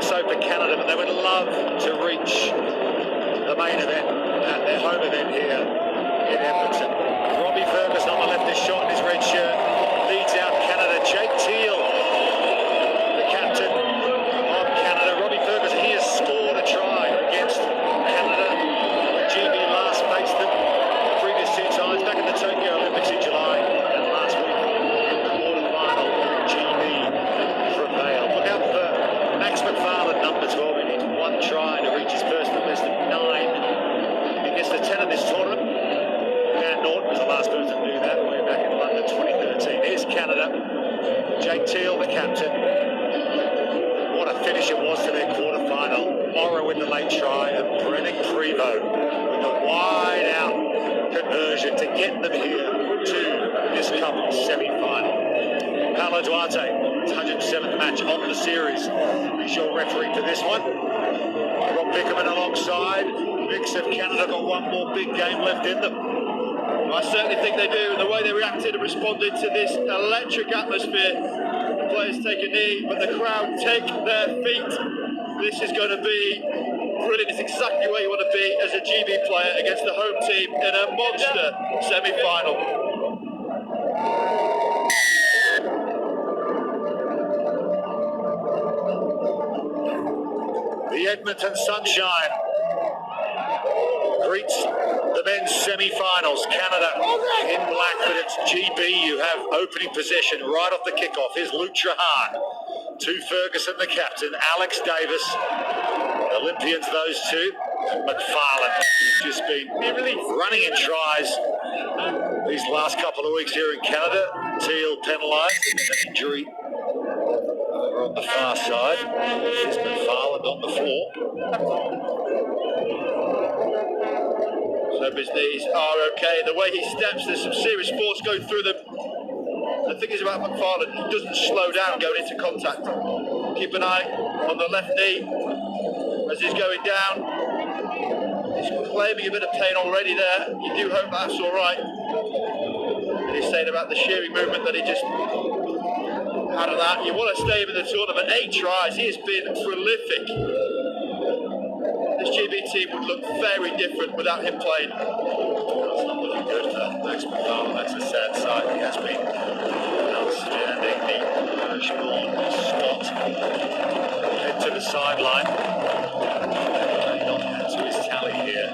so for Canada, but they would love to reach the main event, their home event here in Edmonton. Robbie Ferguson on the left, his shot in his red shirt, leads out Canada. Jake Teal, the captain of Canada. Robbie Ferguson, he has scored a try against Canada. GB last faced them the previous 2 times, back in the Tokyo Olympics in July, and last week in the quarter-final, GB prevailed. Look out for Max McFarland, number 12. He needs 1 try to reach his personal best of 9. He gets to 10 in this tournament. Dan Norton was the last person to do that way back in London 2013. Here's Canada. Jake Teal, the captain. What a finish it was to their quarter-final. Morrow with the late try, and Brennan Prevost with the wide-out conversion to get them here to this couple's semi-final. Paolo Duarte, his 107th match on the series. He's your referee for this one. Rob Bickerman alongside. Vics of Canada got one more big game left in them. I certainly think they do, and the way they reacted and responded to this electric atmosphere. The players take a knee, but the crowd take their feet. This is going to be brilliant. It's exactly where you want to be as a GB player against the home team in a monster semi-final. The Edmonton Sunshine greets the men's semi-finals. Canada in black, but it's GB who have opening possession right off the kickoff. Here's Luke Trahan to Ferguson, the captain. Alex Davis, Olympians those two. McFarland, who's just been running in tries these last couple of weeks here in Canada. Teal penalised with an injury over on the far side. Here's McFarland on the floor. So his knees are okay. The way he steps, there's some serious force going through them. The thing is about McFarland, he doesn't slow down going into contact. Keep an eye on the left knee as he's going down. He's claiming a bit of pain already there. You do hope that's all right. And he's saying about the shearing movement that he just had of that. You want to stay him in the tournament. 8 tries. He has been prolific. This GB team would look very different without him playing. That's not looking good for Max McFarland. That's a sad sight. He has been outstanding. The Sean Scott head to the sideline. Not add to his tally here.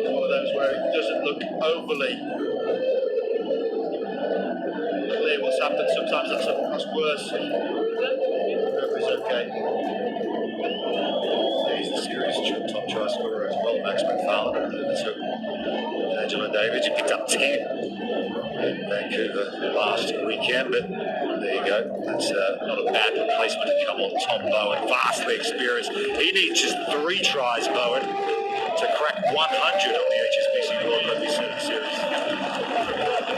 One of those where it doesn't look overly clear what's happened. Sometimes that's worse. Hope he's okay. He's the series top try scorer as well, Max McFarland. So, Angela David, he picked up 10 in Vancouver last weekend, but there you go. That's not a bad replacement to come on. Tom Bowen, vastly experienced. He needs just 3 tries, Bowen, to crack 100 on the Hsbc World Rugby Series.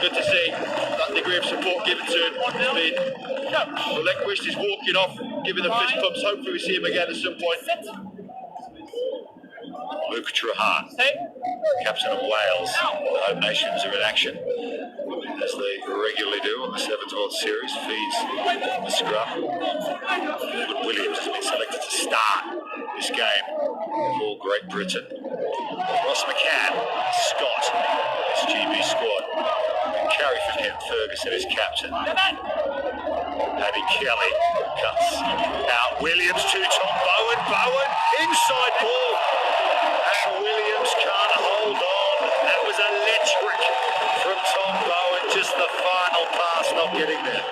Good to see that degree of support given to him. He's been relinquished, he's walking off, giving the fist pumps. Hopefully we see him again at some point. Luke Trahan, captain of Wales. The home nations are in action, as they regularly do on the Sevens World Series. Feeds the scrum. But Williams has been selected to start this game for Great Britain. Ross McCann, Scott, SGB squad. Carry for him, Ferguson is captain. Paddy Kelly cuts out Williams to Tom Bowen. Bowen, inside ball. And Williams can't hold on. That was electric from Tom Bowen. Just the final pass not getting there.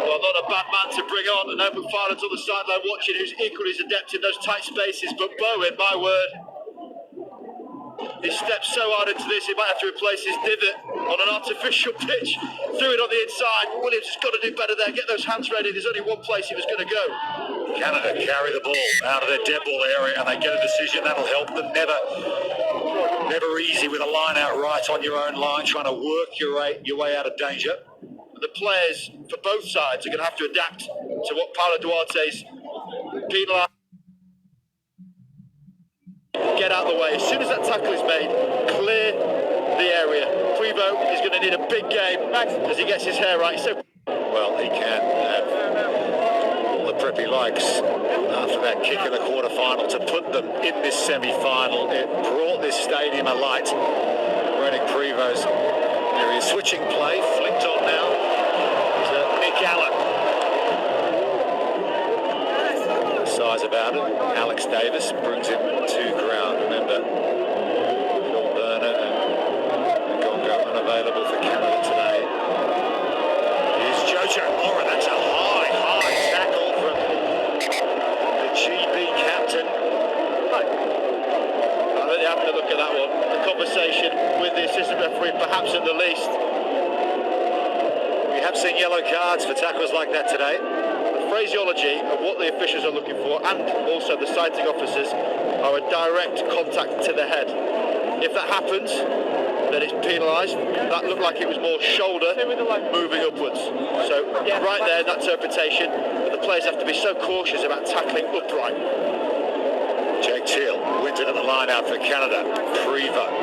Well, not a bad man to bring on. And Open McFarland's on the sideline watching, who's equally as adept in those tight spaces. But Bowen, my word, he stepped so hard into this, he might have to replace his divot on an artificial pitch. Threw it on the inside. Williams has got to do better there. Get those hands ready. There's only one place he was going to go. Canada carry the ball out of their dead ball area, and they get a decision that'll help them. Never easy with a line out right on your own line, trying to work your way out of danger. The players for both sides are going to have to adapt to what Paolo Duarte's penalised. Get out of the way. As soon as that tackle is made, clear the area. Prevost is going to need a big game as he gets his hair right. So Well, he can have all the prep he likes after that kick in the quarter-final to put them in this semi-final. It brought this stadium alight. Rennick Prevost, there he is, switching play, flicked on now to Nick Allen. Size about it. Alex Davis brings him to ground. Remember, Phil Burner and Gongo unavailable for Canada today. Here's Jojo Mora. That's a high tackle from the GB captain. I really have to look at that one. The conversation with the assistant referee, perhaps at the least. We have seen yellow cards for tackles like that today. Phraseology of what the officials are looking for and also the sighting officers are a direct contact to the head. If that happens, then it's penalised. That looked like it was more shoulder moving upwards. So right there, that interpretation, but the players have to be so cautious about tackling upright. Jake Teal wins it at the line out for Canada. Prevost.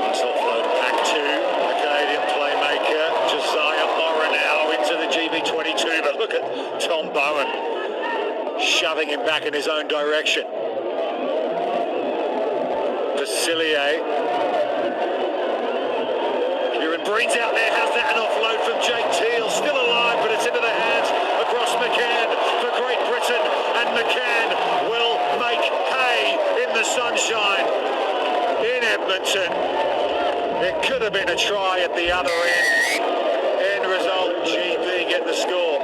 Nice offload, pack two. The Canadian playmaker, Josiah Mora now into the GB22. But look at Tom Bowen shoving him back in his own direction. Vasilier. Kieran Breen's out there, has that an offload from Jake Teal. Still alive, but it's into the hands across McCann for Great Britain. And McCann will make hay in the sunshine in Edmonton. It could have been a try at the other end. End result, GB get the score.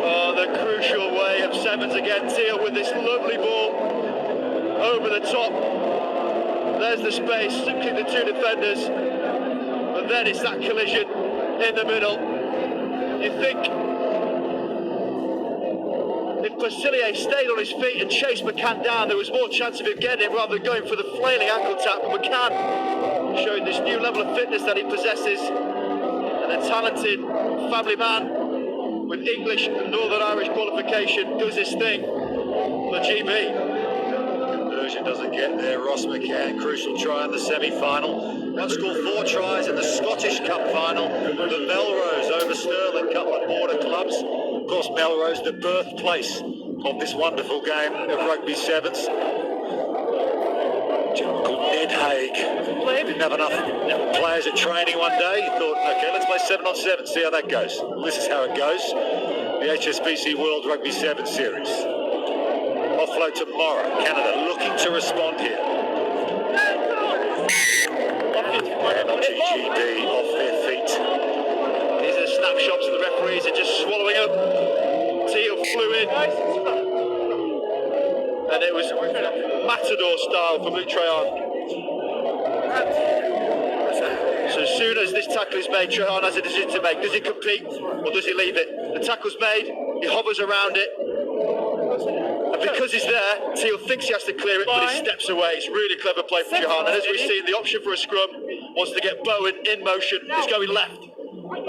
Oh, the crucial way of sevens again. Teal with this lovely ball over the top. There's the space, between the two defenders. And then it's that collision in the middle. You think if Vasilier stayed on his feet and chased McCann down, there was more chance of him getting it rather than going for the flailing ankle tap. But McCann showing this new level of fitness that he possesses, and a talented family man with English and Northern Irish qualification does his thing for GB. Conversion doesn't get there. Ross McCann, crucial try in the semi-final. One scored 4 tries in the Scottish Cup final. The Melrose over Stirling, couple of border clubs. Of course, Melrose, the birthplace of this wonderful game of rugby sevens. Gentleman called Ned Haig. Didn't have enough players at training one day. He thought, okay, let's play 7-on-7, see how that goes. This is how it goes. The Hsbc World Rugby 7 Series. Offload to Mora. Canada looking to respond here. And GGB off their feet. These are snapshots of the referees are just swallowing up. Teal flew in. And it was Matador style from Luke Trehan. So as soon as this tackle is made, Trehan has a decision to make. Does he compete or does he leave it? The tackle's made, he hovers around it. And because he's there, Teal thinks he has to clear it, but he steps away. It's really clever play from Trehan. And as we've seen, the option for a scrum wants to get Bowen in motion. He's going left.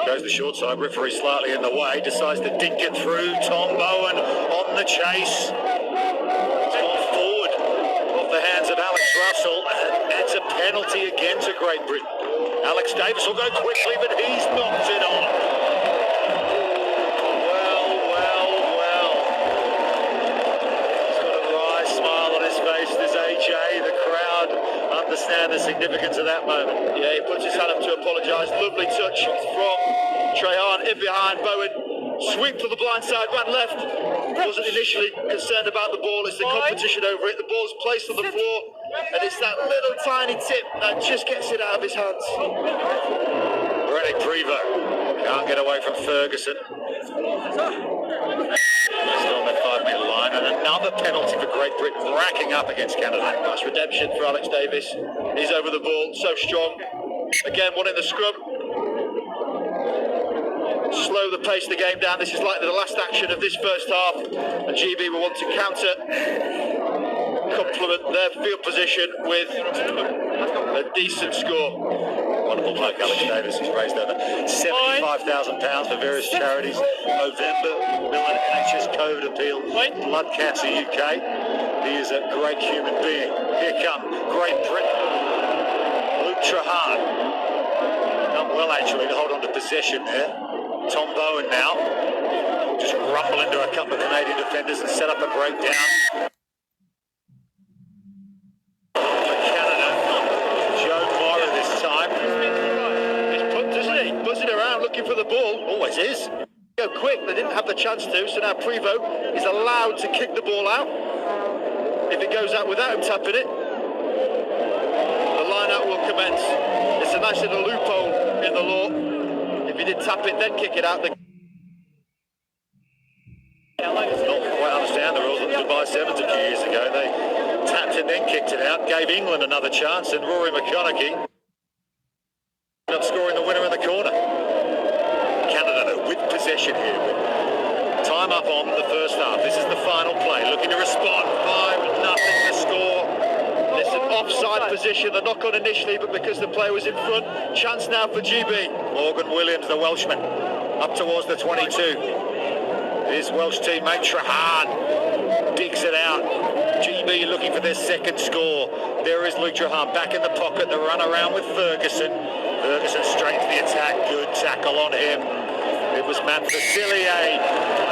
Goes the short side, referee slightly in the way, decides to dink it through. Tom Bowen on the chase. It's gone forward off the hands of Alex Russell, and that's a penalty again to Great Britain. Alex Davis will go quickly, but he's knocked it on. Well. He's got a wry smile on his face, this AJ. The crowd understand the significance of that moment. Yeah, he puts his hand up to apologise. Lovely touch from Trehan in behind Bowen. Sweep to the blind side, ran left. Wasn't initially concerned about the ball. It's the competition over it. The ball's placed on the floor, and it's that little tiny tip that just gets it out of his hands. Rennick Prevost can't get away from Ferguson. Still on that 5-metre line, and another penalty for Great Britain, racking up against Canada. Nice redemption for Alex Davis. He's over the ball, so strong. Again, one in the scrum. Slow the pace of the game down. This is likely the last action of this first half, and GB will want to counter, complement their field position with a decent score. Wonderful bloke, Alex Davis. He's raised over £75,000 for various charities. November, Millen NHS COVID appeal, Blood Cancer UK. He is a great human being. Here come Great Britain. Luke Trehan actually, to hold on to possession there. Tom Bowen now just rumble into a couple of Canadian defenders and set up a breakdown. For Canada, Joe Mora this time. He's put, doesn't he? Buzzing around looking for the ball. Always is. Go quick, they didn't have the chance to, so now Prevost is allowed to kick the ball out. If it goes out without him tapping it, the line out will commence. It's a nice little loophole in the law. If he did tap it, then kick it out. Not quite understand the rules of the Dubai Sevens a few years ago. They tapped it, then kicked it out, gave England another chance, and Rory McConaughey ended up scoring the winner in the corner. Canada with possession here. Time up on the first half. This is the final play. Looking to respond. 5-0 the score. It's an offside position. The knock on initially, but because the player was in front, chance now for GB. Morgan Williams, the Welshman, up towards the 22. His Welsh teammate Trahan digs it out. GB looking for their second score. There is Luke Trahan back in the pocket. The run around with Ferguson. Ferguson straight to the attack. Good tackle on him. It was Matt Facilier.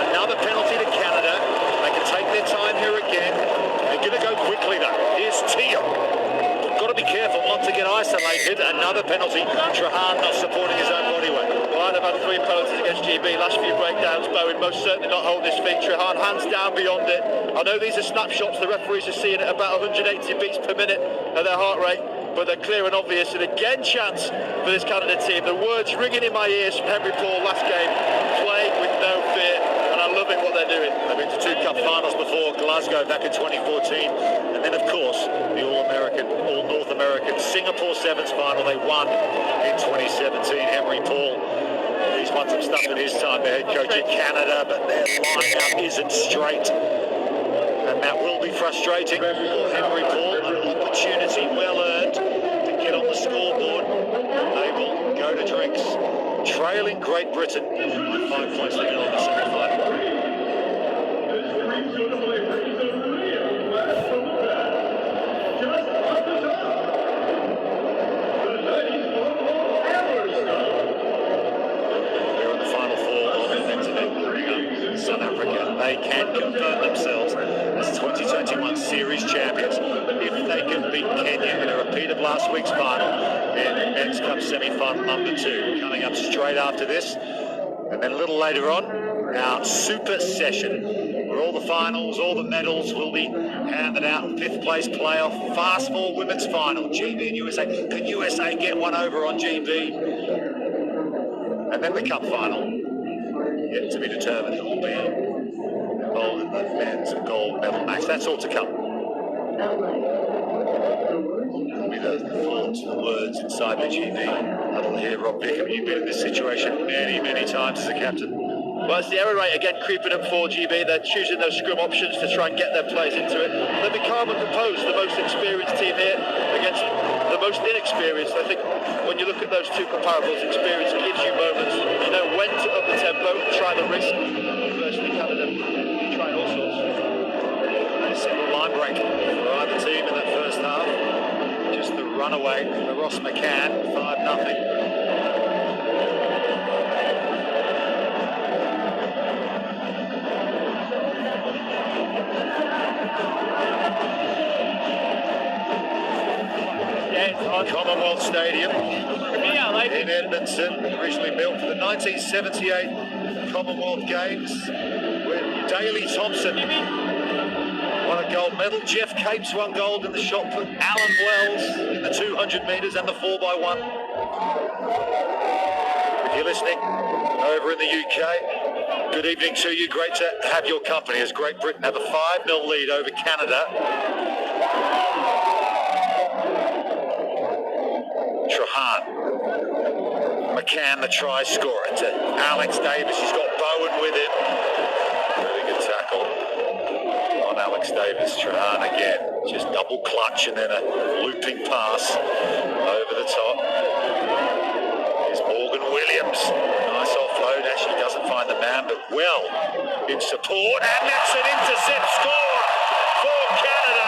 Another penalty to Canada. They can take their time here again. They're going to go quickly though. Here's Teal. Got to be careful not to get isolated. Another penalty. Trahan not supporting his own body weight. Well, they've had 3 penalties against GB. Last few breakdowns, Bowen most certainly not holding his feet. Trahan hands down beyond it. I know these are snapshots. The referees are seeing it about 180 beats per minute at their heart rate, but they're clear and obvious. And again, chance for this Canada team. The words ringing in my ears from Henry Paul last game. Play with no fear. And I love it what they're doing. They've been to 2 cup finals before, Glasgow back in 2014, and then of course the All-American, All-North American Singapore Sevens final they won in 2017. Henry Paul, he's won some stuff in his time, the head coach in Canada, but their line-up isn't straight, and that will be frustrating for Henry Paul. An opportunity well earned to get on the scoreboard. They will go to drinks, trailing Great Britain by 5 points to get on the semi-final. South Africa, they can confirm themselves as 2021 series champions if they can beat Kenya in a repeat of last week's final in Men's Cup semi-final number 2. Coming up straight after this, and then a little later on, our super session where all the finals, all the medals will be handed out. 5th place playoff, fast 4 women's final, GB and USA. Can USA get one over on GB? And then the cup final. Yet to be determined. It will be involved in the men's gold medal match. That's all to come. There'll be those thoughts, words inside the GB. Huddle here, Rob Pickham. You've been in this situation many, many times as a captain. Well, it's the error rate again creeping up for GB. They're choosing those scrum options to try and get their players into it. They'll be calm and composed, the most experienced team here against the most inexperienced. I think when you look at those 2 comparables, experience gives you moments. You know when to up the tempo, try the risk. Firstly, Canada trying all sorts. A single line break for either team in that first half. Just the runaway for Ross McCann, 5-0. Commonwealth Stadium in Edmonton, originally built for the 1978 Commonwealth Games, when Daley Thompson won a gold medal. Jeff Capes won gold in the shot put. Alan Wells in the 200 metres and the 4x1. If you're listening over in the UK, good evening to you. Great to have your company as Great Britain have a 5-0 lead over Canada. Trahan. McCann, the try scorer, to Alex Davis. He's got Bowen with him. Really good tackle on Alex Davis. Trahan again, just double clutch and then a looping pass over the top. Here's Morgan Williams. Nice offload. Actually doesn't find the man, but well in support. And that's an intercept score for Canada.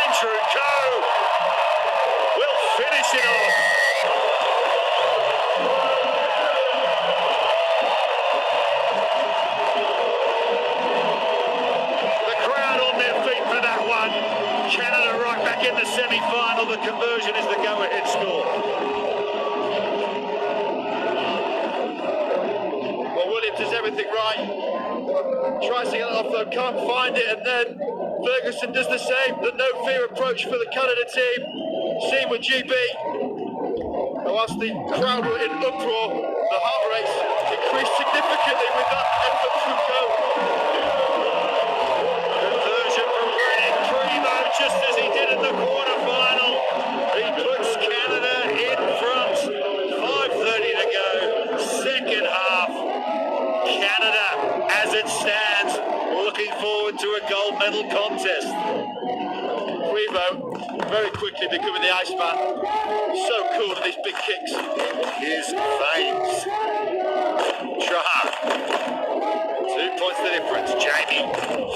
Andrew Coe will finish it off. tries to get it off though, can't find it, and then Ferguson does the same. The no fear approach for the Canada team. Same with GB. Whilst the crowd were in uproar, the heart rates increased significantly with that effort from goal. Conversion from Brennan Primo, just as he did in the quarter-final. He puts Canada in front. 5:30 to go. Second half. Canada, as it stands, looking forward to a gold medal contest. Primo very quickly becoming the Iceman. So cool with these big kicks. His veins. Trahan. 2 points the difference. Jamie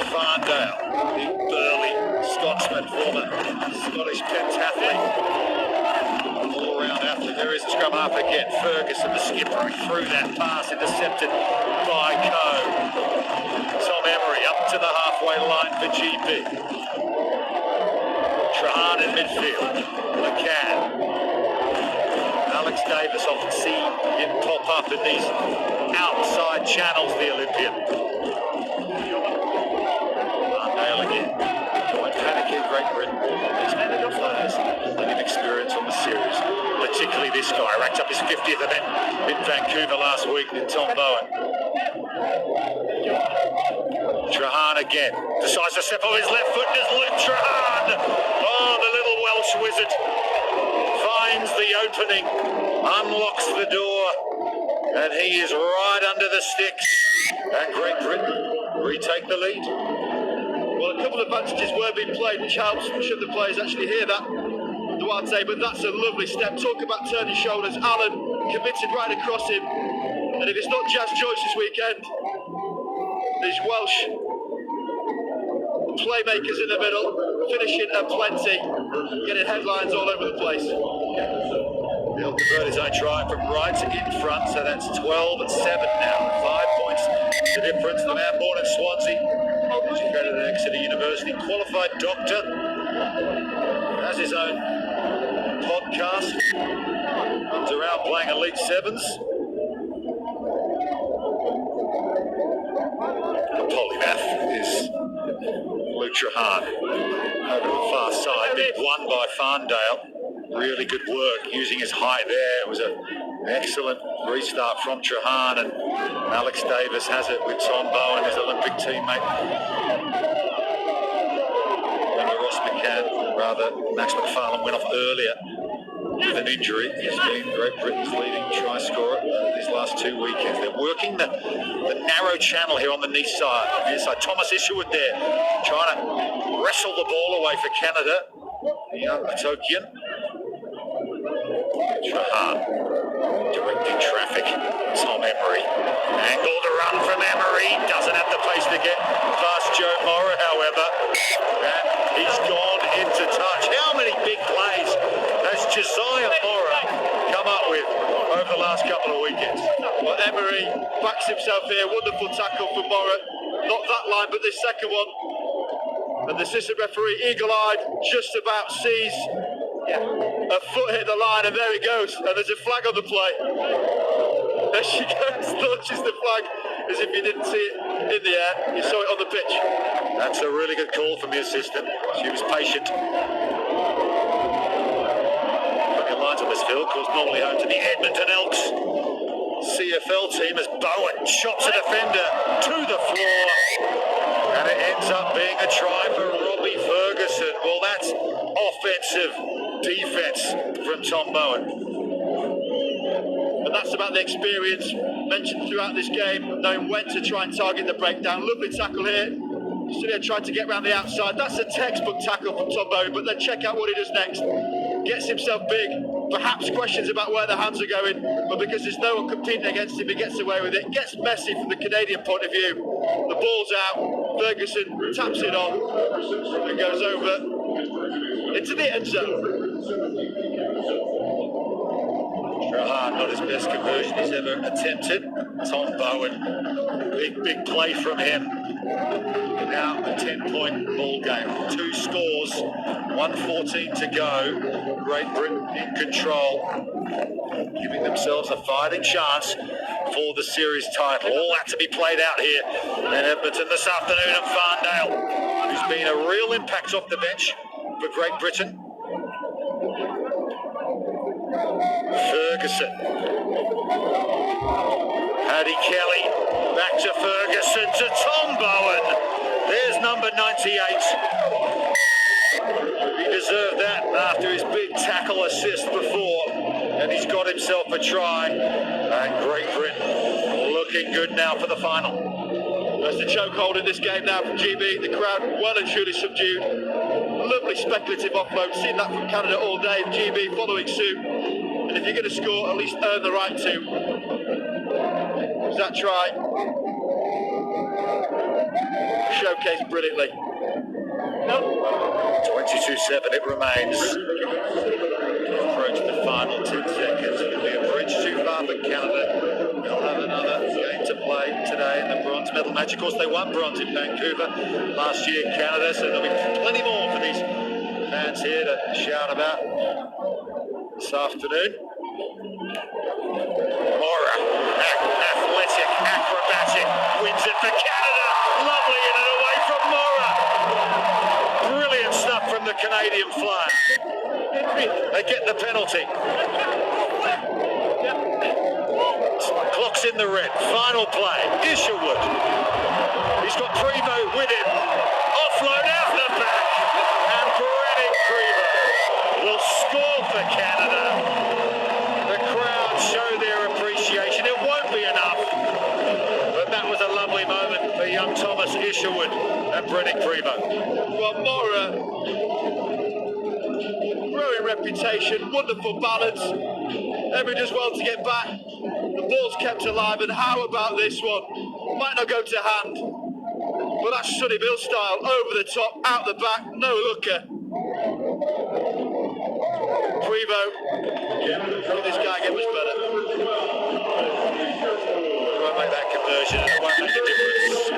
Farndale, the burly Scotsman, former Scottish pentathlete. All-round athlete. There is a scrum half again. Ferguson, the skipper, through that pass, intercepted by Coe. Tom Emery up to the halfway line for GB. Trahan in midfield. McCann. Alex Davis, often see him pop up in these outside channels, the Olympian. Farndale again. Point panic in Great Britain. These Canada players, plenty of experience on the series. Particularly this guy, racked up his 50th event in Vancouver last week in Tom Bowen. Trahan again. Decides to step on his left foot and is Luke Trahan. Oh, the little Welsh wizard finds the opening, unlocks the door, and he is right under the sticks. And Great Britain retake the lead. Well, a couple of advantages were being played, which helps. I'm sure the players actually hear that. Duarte, but that's a lovely step. Talk about turning shoulders. Allen committed right across him. And if it's not Jazz Joyce this weekend, these Welsh playmakers in the middle, finishing aplenty, getting headlines all over the place. He'll convert his own try from right in front, so that's 12 and 7 now. 5 points the difference. The man born in Swansea, educated at Exeter University, qualified doctor, has his own podcast, comes around playing Elite Sevens. The polymath is Luke Trahan over the far side, big one by Farndale. Really good work using his height there. It was an excellent restart from Trahan, and Alex Davis has it with Tom Bowen, his Olympic teammate. Remember Ross McCann, Max McFarlane went off earlier with an injury. He's been Great Britain's leading try scorer these last 2 weekends. They're working the narrow channel here on the knee side. Thomas Isherwood there, trying to wrestle the ball away for Canada. The young Atokian. Trahan directing traffic. Tom Emery. Angled a run from Emery. Doesn't have the pace to get past Joe Morra, however. And he's gone into touch. How many big plays has Josiah Morra come up with over the last couple of weekends? Well, Emery backs himself here. Wonderful tackle from Morra. Not that line, but this second one. And the assistant referee, eagle-eyed, just about sees a foot hit the line, and there he goes. And there's a flag on the play. There she goes, launches the flag as if you didn't see it in the air. You saw it on the pitch. That's a really good call from the assistant. She was patient. Plenty of lines on this field, calls normally home to the Edmonton Elks CFL team as Bowen chops a defender to the floor. And it ends up being a try for Robbie Ferguson. Well, that's offensive defense from Tom Bowen. And that's about the experience mentioned throughout this game, knowing when to try and target the breakdown. Lovely tackle here. Studio tried to get around the outside. That's a textbook tackle from Tom Bowen, but then check out what he does next. Gets himself big, perhaps questions about where the hands are going, but because there's no one competing against him, he gets away with it. Gets messy from the Canadian point of view. The ball's out. Ferguson taps it on and goes over into the end zone. Trahan, not his best conversion he's ever attempted. Tom Bowen, big play from him. Now a 10-point ball game. 2 scores, 1:14 to go. Great Britain in control, giving themselves a fighting chance for the series title. All that to be played out here in Edmonton this afternoon at Farndale, who's been a real impact off the bench for Great Britain. Ferguson. Paddy Kelly. Back to Ferguson to Tom Bowen. There's number 98. He deserved that after his big tackle assist before. And he's got himself a try. And Great Britain looking good now for the final. There's the chokehold in this game now from GB. The crowd well and truly subdued. Lovely speculative offload. Seen that from Canada all day. GB following suit. And if you're going to score, at least earn the right to. Does that try? Showcased brilliantly. 22-7 it remains. Approach the final 10 seconds. It'll be a bridge too far for Canada. They'll have another game to play today in the bronze medal match. Of course, they won bronze in Vancouver last year, Canada, so there'll be plenty more for these fans here to shout about this afternoon. Mora, athletic, acrobatic, wins it for Canada. Lovely in and away from Mora. Brilliant stuff from the Canadian flyer. They get the penalty. Clock's in the red. Final play. Isherwood. He's got Prevost with him. Offload out the back. And Brennick Prevost will score for Canada. The crowd show their appreciation. It won't be enough. But that was a lovely moment for young Thomas Isherwood and Brennick Prevost. Well, Mora, growing reputation, wonderful balance. Ever does well to get back. The ball's kept alive, and how about this one? Might not go to hand, but that's Sonny Bill style, over the top, out the back, no looker. Prevost, this guy get much better. Won't make that conversion, and it won't make a difference.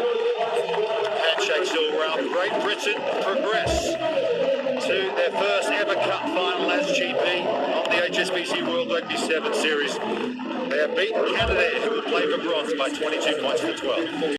Handshakes all round. Great Britain progress to their first ever cup final as GB on the Hsbc World Rugby 7 Series. They have beaten Canada, who will play for bronze by 22 points to 12.